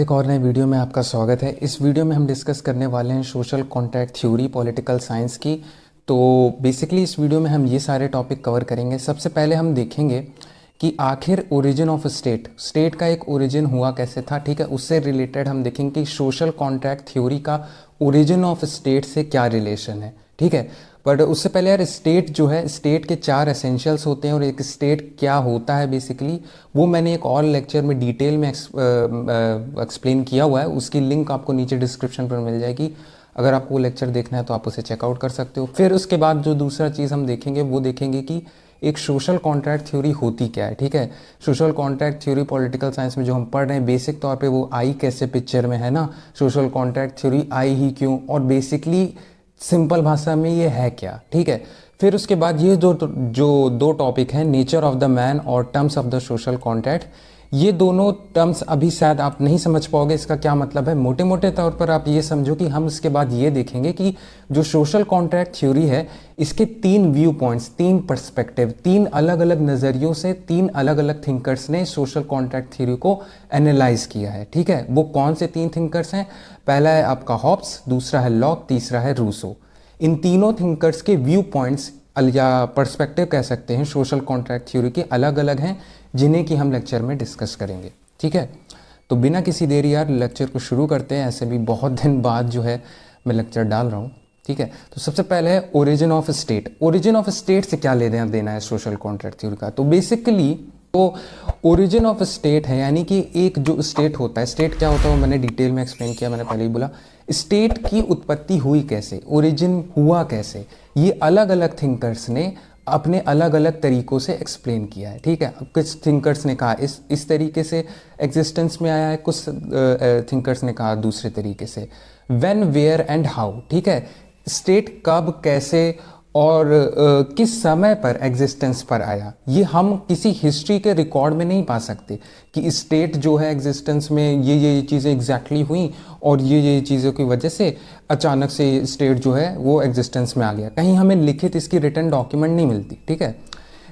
एक और नए वीडियो में आपका स्वागत है। इस वीडियो में हम डिस्कस करने वाले हैं social contract theory political science की। तो बेसिकली इस वीडियो में हम ये सारे टॉपिक कवर करेंगे। सबसे पहले हम देखेंगे कि आखिर ओरिजिन ऑफ स्टेट का एक ओरिजिन हुआ कैसे था, ठीक है। उससे रिलेटेड हम देखेंगे कि सोशल कॉन्ट्रैक्ट थ्योरी का ओरिजिन ऑफ स्टेट से क्या रिलेशन है, ठीक है। बट उससे पहले यार, स्टेट जो है, स्टेट के 4 एसेंशियल्स होते हैं और एक स्टेट क्या होता है बेसिकली, वो मैंने एक और लेक्चर में डिटेल में एक्सप्लेन किया हुआ है। उसकी लिंक आपको नीचे डिस्क्रिप्शन पर मिल जाएगी। अगर आपको वो लेक्चर देखना है तो आप उसे चेकआउट कर सकते हो। फिर उसके बाद जो दूसरा चीज़ हम देखेंगे वो देखेंगे कि एक सोशल कॉन्ट्रैक्ट थ्योरी होती क्या है, ठीक है। Social contract theory political science में जो हम पढ़ रहे हैं, बेसिक तौर पे वो आई कैसे पिक्चर में है ना, सोशल कॉन्ट्रैक्ट थ्योरी आई ही क्यों, और बेसिकली सिंपल भाषा में ये है क्या, ठीक है। फिर उसके बाद ये जो दो टॉपिक हैं, नेचर ऑफ द मैन और terms of the social contract, ये दोनों टर्म्स अभी शायद आप नहीं समझ पाओगे इसका क्या मतलब है। मोटे मोटे तौर पर आप ये समझो कि हम इसके बाद ये देखेंगे कि जो सोशल कॉन्ट्रैक्ट थ्योरी है, इसके 3 व्यू पॉइंट्स, 3 पर्सपेक्टिव, 3 अलग अलग नज़रियों से 3 अलग अलग थिंकर्स ने सोशल कॉन्ट्रैक्ट थ्योरी को एनालाइज किया है, ठीक है। वो कौन से 3 थिंकर्स हैं? पहला है आपका हॉब्स, दूसरा है लॉक, तीसरा है रूसो। इन तीनों थिंकर्स के व्यू पॉइंट्स या पर्सपेक्टिव कह सकते हैं सोशल कॉन्ट्रैक्ट थ्योरी के अलग अलग हैं, जिन्हें कि हम लेक्चर में डिस्कस करेंगे, ठीक है। तो बिना किसी देरी यार लेक्चर को शुरू करते हैं। ऐसे भी बहुत दिन बाद जो है मैं लेक्चर डाल रहा हूँ, ठीक है। तो सबसे पहले है origin of state. Origin of state से क्या लेना देना है सोशल कॉन्ट्रैक्ट थ्योरी का? तो बेसिकली तो ओरिजिन ऑफ स्टेट है, यानी कि एक जो स्टेट होता है, स्टेट क्या होता है वो मैंने डिटेल में एक्सप्लेन किया, मैंने पहले ही बोला। स्टेट की उत्पत्ति हुई कैसे, ओरिजिन हुआ कैसे, ये अलग अलग थिंकर्स ने अपने अलग अलग तरीक़ों से एक्सप्लेन किया है, ठीक है। कुछ थिंकर्स ने कहा इस तरीके से एग्जिस्टेंस में आया है, कुछ थिंकर्स ने कहा दूसरे तरीके से। व्हेन, वेयर एंड हाउ, ठीक है। स्टेट कब, कैसे और किस समय पर एग्जिस्टेंस पर आया, ये हम किसी हिस्ट्री के रिकॉर्ड में नहीं पा सकते कि स्टेट जो है एग्जिस्टेंस में ये चीज़ें एग्जैक्टली हुई और ये चीज़ों की वजह से अचानक से स्टेट जो है वो एग्जिस्टेंस में आ गया। कहीं हमें लिखित इसकी रिटन डॉक्यूमेंट नहीं मिलती, ठीक है।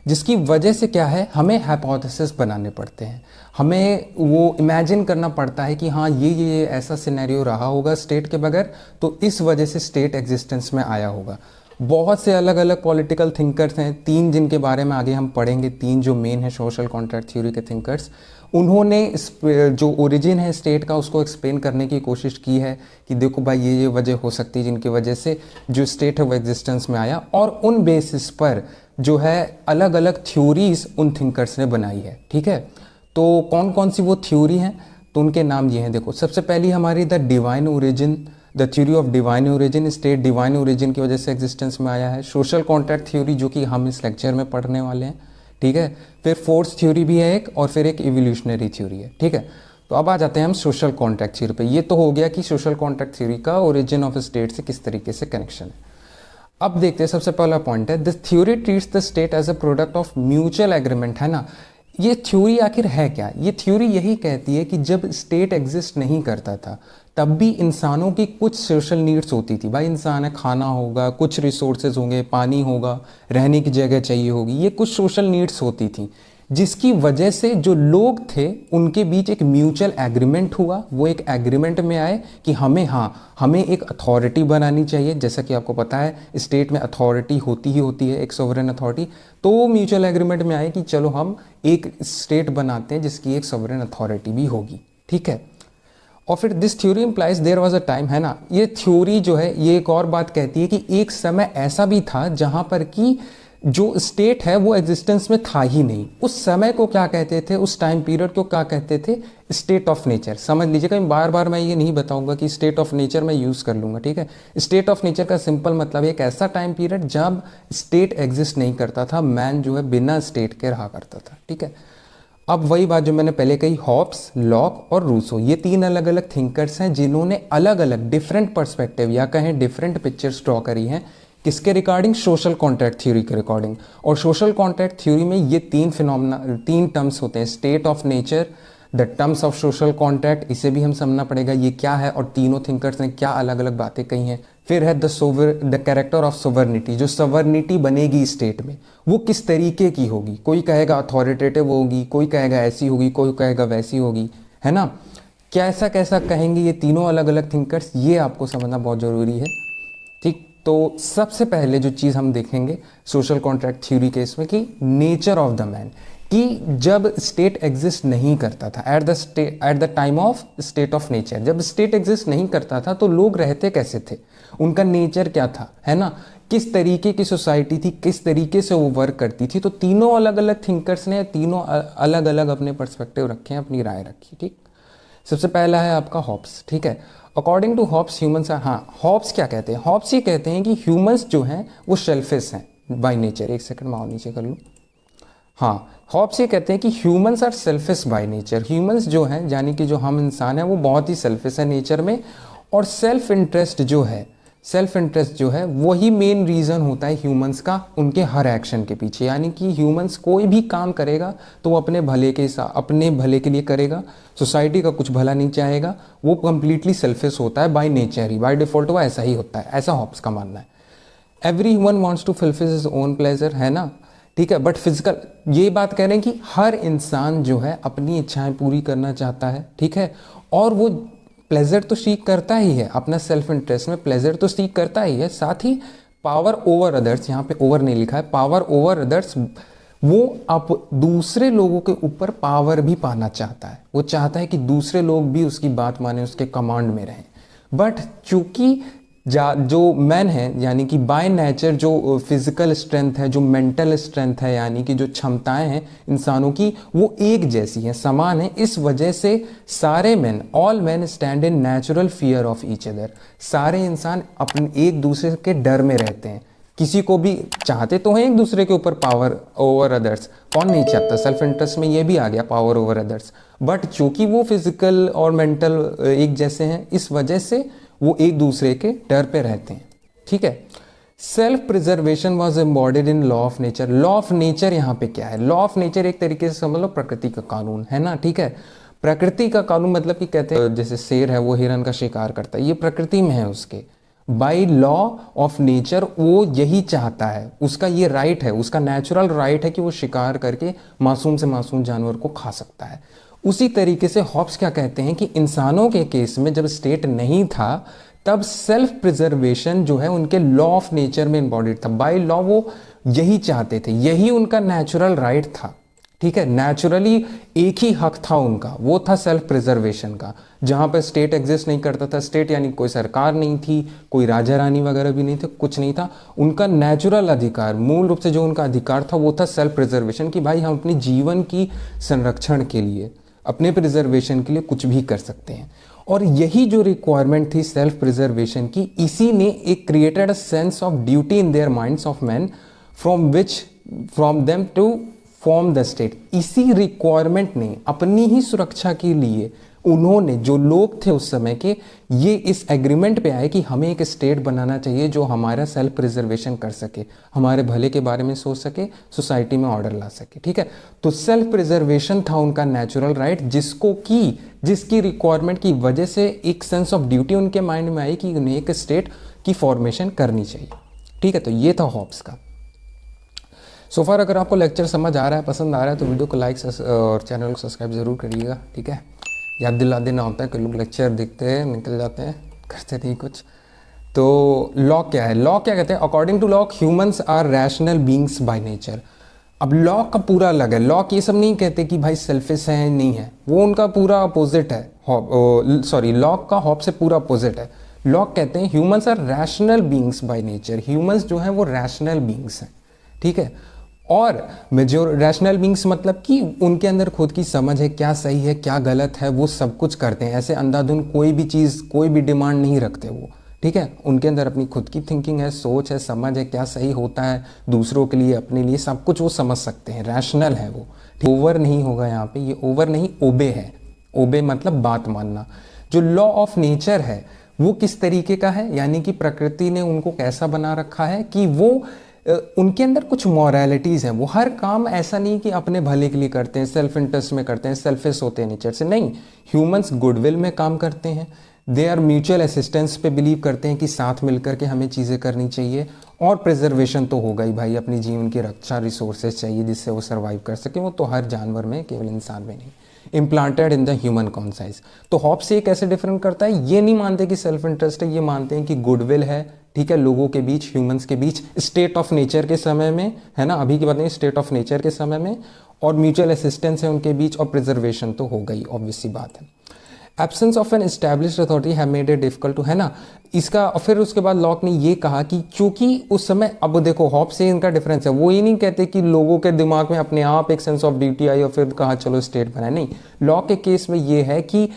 जिसकी वजह से क्या है, हमें हाइपोथेसिस बनाने पड़ते हैं, हमें वो इमेजिन करना पड़ता है कि हाँ ये ऐसा सिनेरियो रहा होगा स्टेट के बगैर, तो इस वजह से स्टेट एग्जिस्टेंस में आया होगा। बहुत से अलग अलग पॉलिटिकल थिंकर्स हैं, 3 जिनके बारे में आगे हम पढ़ेंगे, 3 जो मेन है सोशल कॉन्ट्रैक्ट थ्योरी के थिंकर्स। उन्होंने जो ओरिजिन है स्टेट का उसको एक्सप्लेन करने की कोशिश की है कि देखो भाई ये वजह हो सकती है जिनकी वजह से जो स्टेट है वो एग्जिस्टेंस में आया, और उन बेसिस पर जो है अलग अलग थ्योरीज उन थिंकर्स ने बनाई है, ठीक है। तो कौन कौन सी वो थ्योरी हैं, तो उनके नाम ये हैं। देखो, सबसे पहली हमारी the divine origin, the theory of divine origin. State divine origin की वजह से एग्जिस्टेंस में आया है। सोशल कॉन्ट्रैक्ट थ्योरी, जो कि हम इस लेक्चर में पढ़ने वाले हैं, ठीक है। फिर फोर्स थ्योरी भी है एक, और फिर एक इवोल्यूशनरी थ्योरी है, ठीक है। तो अब आ जाते हैं हम सोशल कॉन्ट्रैक्ट थ्योरी पे। ये तो हो गया कि सोशल कॉन्ट्रैक्ट थ्योरी का ओरिजिन ऑफ स्टेट से किस तरीके से कनेक्शन है। अब देखते हैं, सबसे पहला पॉइंट है this theory treats the state as a product of mutual agreement, है ना। ये थ्योरी आखिर है क्या? ये थ्योरी यही कहती है कि जब स्टेट एग्जिस्ट नहीं करता था तब भी इंसानों की कुछ सोशल नीड्स होती थी। भाई इंसान है, खाना होगा, कुछ रिसोर्सेज होंगे, पानी होगा, रहने की जगह चाहिए होगी, ये कुछ सोशल नीड्स होती थी, जिसकी वजह से जो लोग थे उनके बीच एक म्यूचुअल एग्रीमेंट हुआ। वो एक एग्रीमेंट में आए कि हमें एक अथॉरिटी बनानी चाहिए। जैसा कि आपको पता है स्टेट में अथॉरिटी होती ही होती है, एक सोवरेन अथॉरिटी। तो वो म्यूचुअल एग्रीमेंट में आए कि चलो हम एक स्टेट बनाते हैं जिसकी एक सोवरेन अथॉरिटी भी होगी, ठीक है। और फिर this theory implies there was a time, है ना। ये थ्योरी जो है ये एक और बात कहती है कि एक समय ऐसा भी था जहां पर कि जो स्टेट है वो एग्जिस्टेंस में था ही नहीं। उस समय को क्या कहते थे, उस टाइम पीरियड को क्या कहते थे? State of nature. समझ लीजिएगा, बार बार मैं ये नहीं बताऊंगा कि स्टेट ऑफ नेचर मैं यूज़ कर लूँगा, ठीक है। स्टेट ऑफ नेचर का सिंपल मतलब एक ऐसा टाइम पीरियड जब स्टेट एग्जिस्ट नहीं करता था, मैन जो है बिना स्टेट के रहा करता था, ठीक है। अब वही बात जो मैंने पहले कही, हॉब्स, लॉक और रूसो, ये 3 अलग अलग थिंकर्स हैं जिन्होंने अलग अलग डिफरेंट पर्सपेक्टिव या कहें डिफरेंट पिक्चर्स ड्रॉ करी हैं। किसके रिगार्डिंग? सोशल कॉन्ट्रैक्ट थ्योरी के रिगार्डिंग। और सोशल कॉन्ट्रैक्ट थ्योरी में ये 3 टर्म्स होते हैं, state of nature, the terms of social contract, इसे भी हम समझना पड़ेगा ये क्या है और तीनों थिंकर्स ने क्या अलग अलग बातें कही हैं। फिर है द कैरेक्टर ऑफ सोवर्निटी, जो सोवर्निटी बनेगी स्टेट में वो किस तरीके की होगी। कोई कहेगा अथॉरिटेटिव होगी, कोई कहेगा ऐसी होगी, कोई कहेगा वैसी होगी, है ना। कैसा कैसा कहेंगे ये तीनों अलग अलग थिंकर्स, ये आपको समझना बहुत ज़रूरी है। ठीक, तो सबसे पहले जो चीज़ हम देखेंगे सोशल कॉन्ट्रैक्ट थ्योरी के इसमें कि नेचर ऑफ द मैन, कि जब स्टेट एग्जिस्ट नहीं करता था, at the time of state of nature, जब स्टेट एग्जिस्ट नहीं करता था तो लोग रहते कैसे थे, उनका नेचर क्या था, है ना, किस तरीके की सोसाइटी थी, किस तरीके से वो वर्क करती थी। तो तीनों अलग अलग थिंकर्स ने तीनों अलग अलग अपने पर्सपेक्टिव रखे हैं, अपनी राय रखी। ठीक, सबसे पहला है आपका हॉब्स। ठीक है, according to Hobbes humans are, हाँ हॉब्स क्या कहते हैं, हॉब्स ये कहते हैं कि ह्यूमंस जो हैं वो सेल्फिश हैं बाय नेचर। एक सेकंड मैं और नीचे कर लूँ। हाँ, हॉब्स ये कहते हैं कि humans are selfish by nature, humans जो हैं यानी कि जो हम इंसान हैं वो बहुत ही सेल्फिश है नेचर में, और सेल्फ इंटरेस्ट जो है वही मेन रीज़न होता है ह्यूमंस का उनके हर एक्शन के पीछे। यानी कि ह्यूमंस कोई भी काम करेगा तो वो अपने भले के लिए करेगा, सोसाइटी का कुछ भला नहीं चाहेगा, वो कंप्लीटली सेल्फिश होता है by nature he, by default वो ऐसा ही होता है, ऐसा हॉब्स का मानना है। Everyone wants to fulfil his own pleasure, है ना, ठीक है, बट फिजिकल, ये बात कह रहे हैं कि हर इंसान जो है अपनी इच्छाएं पूरी करना चाहता है, ठीक है, और वो प्लेजर तो सीख करता ही है, अपना सेल्फ इंटरेस्ट में प्लेजर तो सीख करता ही है, साथ ही पावर ओवर अदर्स, यहाँ पे ओवर नहीं लिखा है, पावर ओवर अदर्स, वो अब दूसरे लोगों के ऊपर पावर भी पाना चाहता है, वो चाहता है कि दूसरे लोग भी उसकी बात माने, उसके कमांड में रहें। बट चूंकि जो मैन है यानी कि बाय नेचर जो फिजिकल स्ट्रेंथ है, जो मेंटल स्ट्रेंथ है, यानी कि जो क्षमताएं हैं इंसानों की वो एक जैसी हैं, समान है, इस वजह से सारे man, all man stand in natural fear of each other, सारे इंसान अपने एक दूसरे के डर में रहते हैं। किसी को भी चाहते तो हैं एक दूसरे के ऊपर पावर ओवर अदर्स, कौन नहीं चाहता, सेल्फ इंटरेस्ट में ये भी आ गया पावर ओवर अदर्स, बट चूंकि वो फिजिकल और मेंटल एक जैसे हैं इस वजह से वो एक दूसरे के डर पे रहते हैं। ठीक है, self preservation was embodied in law of nature. Law of nature यहाँ पे क्या है, लॉ ऑफ नेचर एक तरीके से समझ लो प्रकृति का कानून, है ना, ठीक है, प्रकृति का कानून मतलब कि कहते हैं जैसे शेर है वो हिरन का शिकार करता है, ये प्रकृति में है उसके, बाई लॉ ऑफ नेचर वो यही चाहता है, उसका ये राइट है, उसका नेचुरल राइट है कि वो शिकार करके मासूम से मासूम जानवर को खा सकता है। उसी तरीके से हॉब्स क्या कहते हैं कि इंसानों के केस में जब स्टेट नहीं था तब सेल्फ प्रिजर्वेशन जो है उनके लॉ ऑफ नेचर में इम्बॉडीड था, बाय लॉ वो यही चाहते थे, यही उनका नेचुरल राइट था। ठीक है, नेचुरली एक ही हक था उनका, वो था सेल्फ प्रिजर्वेशन का, जहां पर स्टेट एग्जिस्ट नहीं करता था, स्टेट यानी कोई सरकार नहीं थी, कोई राजा रानी वगैरह भी नहीं थे, कुछ नहीं था, उनका नेचुरल अधिकार, मूल रूप से जो उनका अधिकार था वो था सेल्फ प्रिजर्वेशन, कि भाई हम अपने जीवन की संरक्षण के लिए, अपने प्रिजर्वेशन के लिए कुछ भी कर सकते हैं। और यही जो रिक्वायरमेंट थी सेल्फ प्रिजर्वेशन की, इसी ने एक created a sense of duty in their minds of man from them to form the state. इसी रिक्वायरमेंट ने अपनी ही सुरक्षा के लिए उन्होंने, जो लोग थे उस समय के, ये इस एग्रीमेंट पे आए कि हमें एक स्टेट बनाना चाहिए जो हमारा सेल्फ प्रिजर्वेशन कर सके, हमारे भले के बारे में सोच सके, सोसाइटी में ऑर्डर ला सके। ठीक है, तो सेल्फ प्रिजर्वेशन था उनका नेचुरल राइट, जिसकी रिक्वायरमेंट की वजह से एक सेंस ऑफ ड्यूटी उनके माइंड में आई कि उन्हें एक स्टेट की फॉर्मेशन करनी चाहिए। ठीक है, तो ये था हॉब्स का। सो फार अगर आपको लेक्चर समझ आ रहा है, पसंद आ रहा है, तो वीडियो को लाइक और चैनल को सब्सक्राइब जरूर करिएगा। ठीक है, याद दिला देना होता है कि लोग लेक्चर देखते हैं निकल जाते हैं, करते नहीं कुछ। तो लॉ क्या है, लॉ क्या कहते हैं, according to Locke humans are rational beings by nature. अब लॉ का पूरा अलग है, लॉ ये सब नहीं कहते कि भाई सेल्फिश है, नहीं है, वो उनका पूरा अपोजिट है, लॉ का हॉब से पूरा अपोजिट है। लॉ कहते हैं humans are rational beings by nature, humans जो है वो रैशनल बींग्स हैं। ठीक है, और जो रैशनल बींग्स मतलब कि उनके अंदर खुद की समझ है, क्या सही है क्या गलत है, वो सब कुछ करते हैं, ऐसे अंधाधुन कोई भी चीज़, कोई भी डिमांड नहीं रखते वो। ठीक है, उनके अंदर अपनी खुद की थिंकिंग है, सोच है, समझ है, क्या सही होता है दूसरों के लिए, अपने लिए, सब कुछ वो समझ सकते हैं, रैशनल है वो। ओवर नहीं होगा यहाँ पे, ये ओवर नहीं, ओबे है, ओबे मतलब बात मानना। जो लॉ ऑफ नेचर है वो किस तरीके का है, यानी कि प्रकृति ने उनको कैसा बना रखा है कि वो उनके अंदर कुछ मॉरलिटीज़ हैं, वो हर काम ऐसा नहीं कि अपने भले के लिए करते हैं, सेल्फ इंटरेस्ट में करते हैं, सेल्फिश होते हैं नेचर से, नहीं, ह्यूमंस गुडविल में काम करते हैं, दे आर म्यूचुअल असिस्टेंस पे बिलीव करते हैं कि साथ मिलकर के हमें चीज़ें करनी चाहिए, और प्रिजर्वेशन तो होगा ही भाई, अपनी जीवन की रक्षा, रिसोर्सेज चाहिए जिससे वो सर्वाइव कर सके, वो तो हर जानवर में, केवल इंसान में नहीं। Implanted in the human conscience. तो हॉब्स ये कैसे डिफरेंट करता है, ये नहीं मानते कि सेल्फ इंटरेस्ट है, ये मानते हैं कि गुडविल है, ठीक है, लोगों के बीच, ह्यूमंस के बीच, स्टेट ऑफ नेचर के समय में, है ना, अभी की बात नहीं, स्टेट ऑफ नेचर के समय में, और म्यूचुअल असिस्टेंस है उनके बीच, और प्रिजर्वेशन तो हो गई, ऑब्वियस सी बात है। Absence of an established authority have made it difficult to, है ना, इसका। और फिर उसके बाद लॉक ने ये कहा कि क्योंकि उस समय, अब देखो हॉब्स से इनका डिफरेंस है, वो ये नहीं कहते कि लोगों के दिमाग में अपने आप एक सेंस ऑफ ड्यूटी आई और फिर कहा चलो स्टेट बनाए, नहीं। लॉ के केस में ये है कि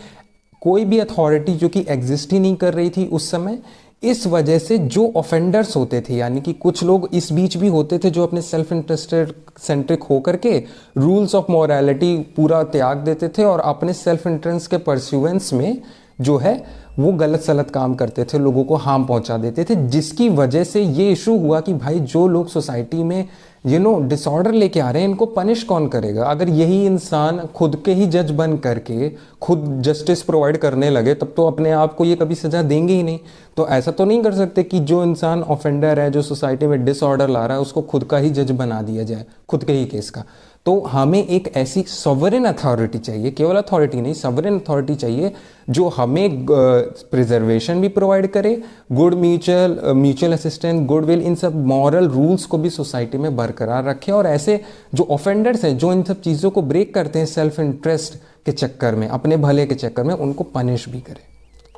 कोई भी अथॉरिटी जो कि एग्जिस्ट ही नहीं कर रही थी उस समय, इस वजह से जो ऑफेंडर्स होते थे, यानी कि कुछ लोग इस बीच भी होते थे जो अपने सेल्फ इंटरेस्टेड सेंट्रिक होकर के रूल्स ऑफ मॉरलिटी पूरा त्याग देते थे और अपने सेल्फ इंटरेस्ट के परस्यूएंस में जो है वो गलत सलत काम करते थे, लोगों को हार्म पहुंचा देते थे, जिसकी वजह से ये इशू हुआ कि भाई जो लोग सोसाइटी में डिसऑर्डर लेके आ रहे हैं, इनको पनिश कौन करेगा। अगर यही इंसान खुद के ही जज बन करके खुद जस्टिस प्रोवाइड करने लगे, तब तो अपने आप को ये कभी सजा देंगे ही नहीं। तो ऐसा तो नहीं कर सकते कि जो इंसान ऑफेंडर है, जो सोसाइटी में डिसऑर्डर ला रहा है, उसको खुद का ही जज बना दिया जाए, खुद के ही केस का। तो हमें एक ऐसी सॉवरेन अथॉरिटी चाहिए, केवल अथॉरिटी नहीं, सॉवरेन अथॉरिटी चाहिए जो हमें प्रिजर्वेशन भी प्रोवाइड करे, गुड म्यूचुअल असिस्टेंस, गुडविल, इन सब मॉरल रूल्स को भी सोसाइटी में बरकरार रखे, और ऐसे जो ऑफेंडर्स हैं, जो इन सब चीज़ों को ब्रेक करते हैं सेल्फ इंटरेस्ट के चक्कर में, अपने भले के चक्कर में, उनको पनिश भी करे,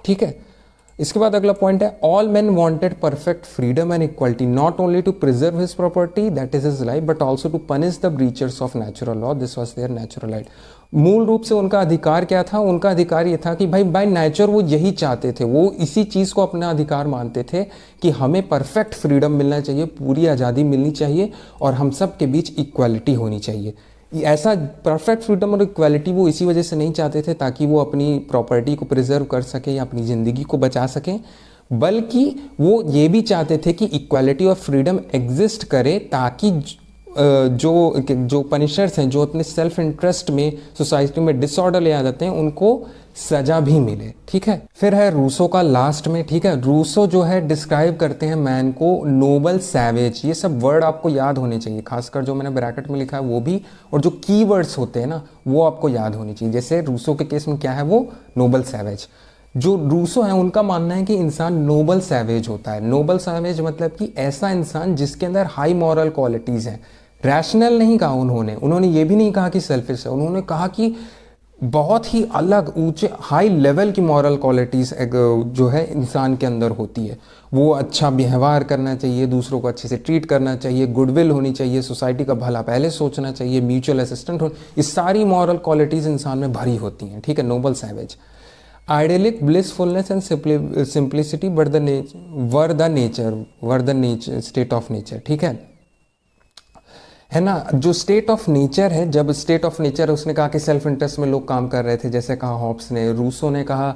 ठीक है। इसके बाद अगला पॉइंट है, all man wanted perfect freedom and equality, not only to preserve his property that is his life, but also to punish the breachers of natural law, this was their natural right. मूल रूप से उनका अधिकार क्या था, उनका अधिकार ये था कि भाई बाय नेचर वो यही चाहते थे, वो इसी चीज़ को अपना अधिकार मानते थे कि हमें परफेक्ट फ्रीडम मिलना चाहिए, पूरी आज़ादी मिलनी चाहिए, और हम सब के बीच इक्वालिटी होनी चाहिए। ऐसा परफेक्ट फ्रीडम और इक्वालिटी वो इसी वजह से नहीं चाहते थे ताकि वो अपनी प्रॉपर्टी को प्रिजर्व कर सकें या अपनी ज़िंदगी को बचा सकें, बल्कि वो ये भी चाहते थे कि इक्वालिटी और फ्रीडम एग्जिस्ट करे ताकि जो पनिशर्स हैं, जो अपने सेल्फ इंटरेस्ट में सोसाइटी में डिसऑर्डर ले आ जाते हैं, उनको सजा भी मिले, ठीक है। फिर है रूसो का लास्ट में, ठीक है। रूसो जो है डिस्क्राइब करते हैं मैन को नोबल सैवेज, ये सब वर्ड आपको याद होने चाहिए, खासकर जो मैंने ब्रैकेट में लिखा है वो भी, और जो कीवर्ड्स होते हैं ना वो आपको याद होनी चाहिए। जैसे रूसो के केस में क्या है, वो नोबल सैवेज। जो रूसो है उनका मानना है कि इंसान नोबल सैवेज होता है। नोबल सैवेज मतलब कि ऐसा इंसान जिसके अंदर हाई मॉरल क्वालिटीज़ हैं। रैशनल नहीं कहा उन्होंने ये भी नहीं कहा कि सेल्फिश है, उन्होंने कहा कि बहुत ही अलग ऊंचे हाई लेवल की मॉरल क्वालिटीज़ जो है इंसान के अंदर होती है। वो अच्छा व्यवहार करना चाहिए, दूसरों को अच्छे से ट्रीट करना चाहिए, गुडविल होनी चाहिए, सोसाइटी का भला पहले सोचना चाहिए, म्यूचुअल असिस्टेंट हो, ये सारी मॉरल क्वालिटीज़ इंसान में भरी होती हैं, ठीक है। Noble savage. Idyllic blissfulness and simplicity were the nature state of nature, ठीक है ना। जो स्टेट ऑफ नेचर है, जब स्टेट ऑफ नेचर उसने कहा कि सेल्फ इंटरेस्ट में लोग काम कर रहे थे, जैसे कहा हॉब्स ने, रूसो ने कहा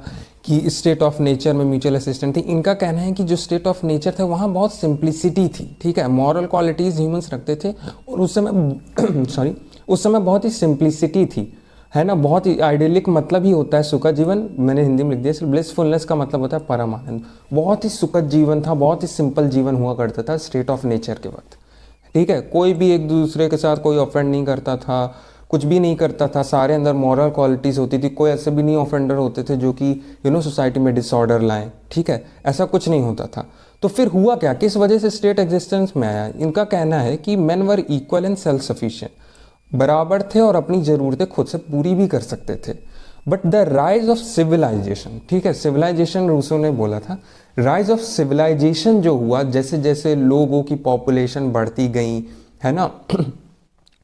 कि स्टेट ऑफ नेचर में म्यूचुअल असिस्टेंट थी। इनका कहना है कि जो स्टेट ऑफ नेचर था वहाँ बहुत सिंप्लिसिटी थी, ठीक है। मॉरल क्वालिटीज़ ह्यूमंस रखते थे, और उस समय उस समय बहुत ही सिंप्लिसिटी थी, है ना। बहुत ही आइडियलिक मतलब ही होता है सुखद जीवन, मैंने हिंदी में लिख दिया। ब्लिसफुलनेस का मतलब होता है परम आनंद। बहुत ही सुखद जीवन था, बहुत ही सिंपल जीवन हुआ करता था स्टेट ऑफ नेचर के वक्त, ठीक है। कोई भी एक दूसरे के साथ कोई ऑफेंड नहीं करता था, कुछ भी नहीं करता था, सारे अंदर मॉरल क्वालिटीज़ होती थी। कोई ऐसे भी नहीं ऑफेंडर होते थे जो कि सोसाइटी में डिसऑर्डर लाएं, ठीक है, ऐसा कुछ नहीं होता था। तो फिर हुआ क्या, किस वजह से स्टेट एग्जिस्टेंस में आया। इनका कहना है कि main were equal and self sufficient, बराबर थे और अपनी ज़रूरतें खुद से पूरी भी कर सकते थे। But the rise of civilisation, ठीक है, सिविलाइजेशन रूसो ने बोला था, राइज ऑफ सिविलाइजेशन जो हुआ, जैसे जैसे लोगों की पॉपुलेशन बढ़ती गई, है ना,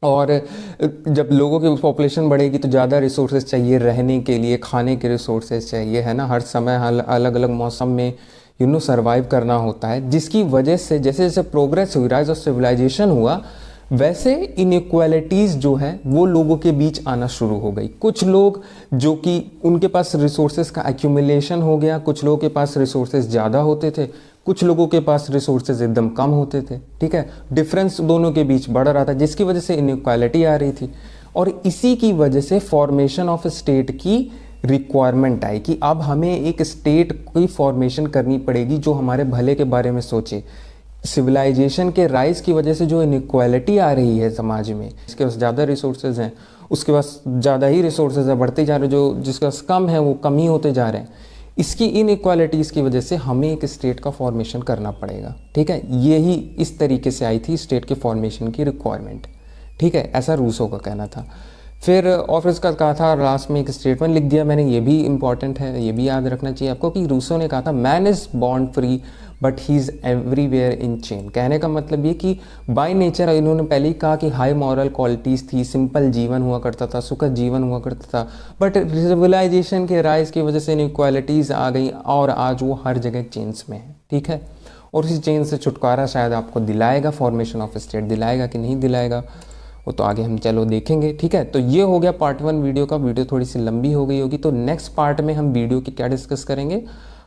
और जब लोगों की पॉपुलेशन बढ़ेगी तो ज़्यादा रिसोर्सेज चाहिए रहने के लिए, खाने के रिसोर्सेज चाहिए, है ना, हर समय अलग अलग मौसम में सर्वाइव करना होता है, जिसकी वजह से जैसे जैसे प्रोग्रेस हुई, राइज ऑफ सिविलाइजेशन हुआ, वैसे इनइक्वालिटीज़ जो है वो लोगों के बीच आना शुरू हो गई। कुछ लोग जो कि उनके पास रिसोर्सेज का एक्यूमुलेशन हो गया, कुछ लोगों के पास रिसोर्सेज ज़्यादा होते थे, कुछ लोगों के पास रिसोर्सेज एकदम कम होते थे, ठीक है। डिफरेंस दोनों के बीच बढ़ रहा था, जिसकी वजह से इनइक्वालिटी आ रही थी, और इसी की वजह से फॉर्मेशन ऑफ स्टेट की रिक्वायरमेंट आई कि अब हमें एक स्टेट की फॉर्मेशन करनी पड़ेगी जो हमारे भले के बारे में सोचे। सिविलाइजेशन के राइज की वजह से जो इनइक्वालिटी आ रही है समाज में, इसके पास ज़्यादा रिसोर्सेज हैं, उसके पास ज़्यादा ही रिसोर्सेज है, बढ़ते जा रहे, जो जिसके पास कम है वो कम ही होते जा रहे हैं। इसकी इनइक्वालिटीज़ की वजह से हमें एक स्टेट का फॉर्मेशन करना पड़ेगा, ठीक है। यही इस तरीके से आई थी स्टेट के फॉर्मेशन की रिक्वायरमेंट, ठीक है, ऐसा रूसो का कहना था। फिर और फिर उसका कहा था लास्ट में एक स्टेटमेंट लिख दिया मैंने, ये भी इंपॉर्टेंट है, ये भी याद रखना चाहिए आपको कि रूसो ने कहा था man is born free but he is everywhere in chain. कहने का मतलब ये कि बाय नेचर, इन्होंने पहले ही कहा कि हाई मॉरल क्वालिटीज़ थी, सिंपल जीवन हुआ करता था, सुखद जीवन हुआ करता था, बट सिविलाइजेशन के राइज की वजह से इनइक्वालिटीज़ आ गई और आज वो हर जगह चेन्स में है, ठीक है। और इसी चेन से छुटकारा शायद आपको दिलाएगा फॉर्मेशन ऑफ स्टेट, दिलाएगा कि नहीं दिलाएगा वो तो आगे हम चलो देखेंगे, ठीक है। तो ये हो गया पार्ट 1 वीडियो का। वीडियो थोड़ी सी लंबी हो गई होगी, तो नेक्स्ट पार्ट में हम वीडियो की क्या डिस्कस करेंगे,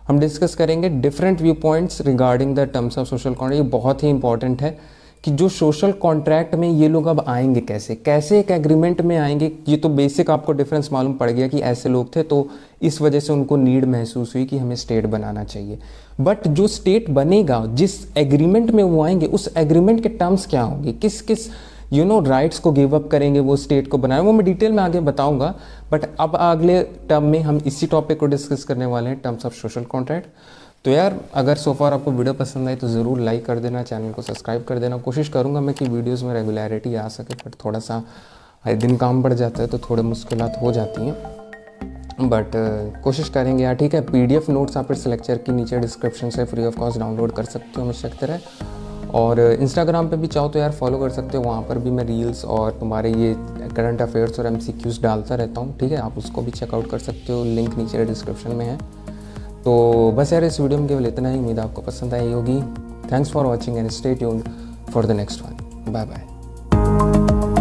हम डिस्कस करेंगे different view points regarding the terms of social contract. ये बहुत ही इंपॉर्टेंट है कि जो सोशल कॉन्ट्रैक्ट में ये लोग अब आएंगे कैसे, कैसे एक एग्रीमेंट में आएंगे। ये तो बेसिक आपको डिफरेंस मालूम पड़ गया कि ऐसे लोग थे तो इस वजह से उनको नीड महसूस हुई कि हमें स्टेट बनाना चाहिए। बट जो स्टेट बनेगा, जिस एग्रीमेंट में वो आएंगे, उस एग्रीमेंट के टर्म्स क्या होंगे, किस किस राइट्स को गिव अप करेंगे वो स्टेट को बनाए, वो मैं डिटेल में आगे बताऊंगा। बट अब अगले टर्म में हम इसी टॉपिक को डिस्कस करने वाले हैं, टर्म्स ऑफ सोशल कॉन्ट्रैक्ट। तो यार अगर सो फार आपको वीडियो पसंद आई तो ज़रूर लाइक कर देना, चैनल को सब्सक्राइब कर देना। कोशिश करूंगा मैं कि वीडियोस में रेगुलरिटी आ सके, बट थोड़ा सा हर दिन काम बढ़ जाता है तो थोड़े मुश्किलात हो जाती हैं, बट कोशिश करेंगे यार, ठीक है। PDF नोट्स आप इस लेक्चर की नीचे डिस्क्रिप्शन से फ्री ऑफ कॉस्ट डाउनलोड कर सकते हो हमेशा की तरह। और इंस्टाग्राम पे भी चाहो तो यार फॉलो कर सकते हो, वहाँ पर भी मैं रील्स और तुम्हारे ये करंट अफेयर्स और MCQs डालता रहता हूँ, ठीक है। आप उसको भी चेकआउट कर सकते हो, लिंक नीचे डिस्क्रिप्शन में है। तो बस यार इस वीडियो में केवल इतना ही, उम्मीद आपको पसंद आई होगी। Thanks for watching and stay tuned for the next one. Bye bye.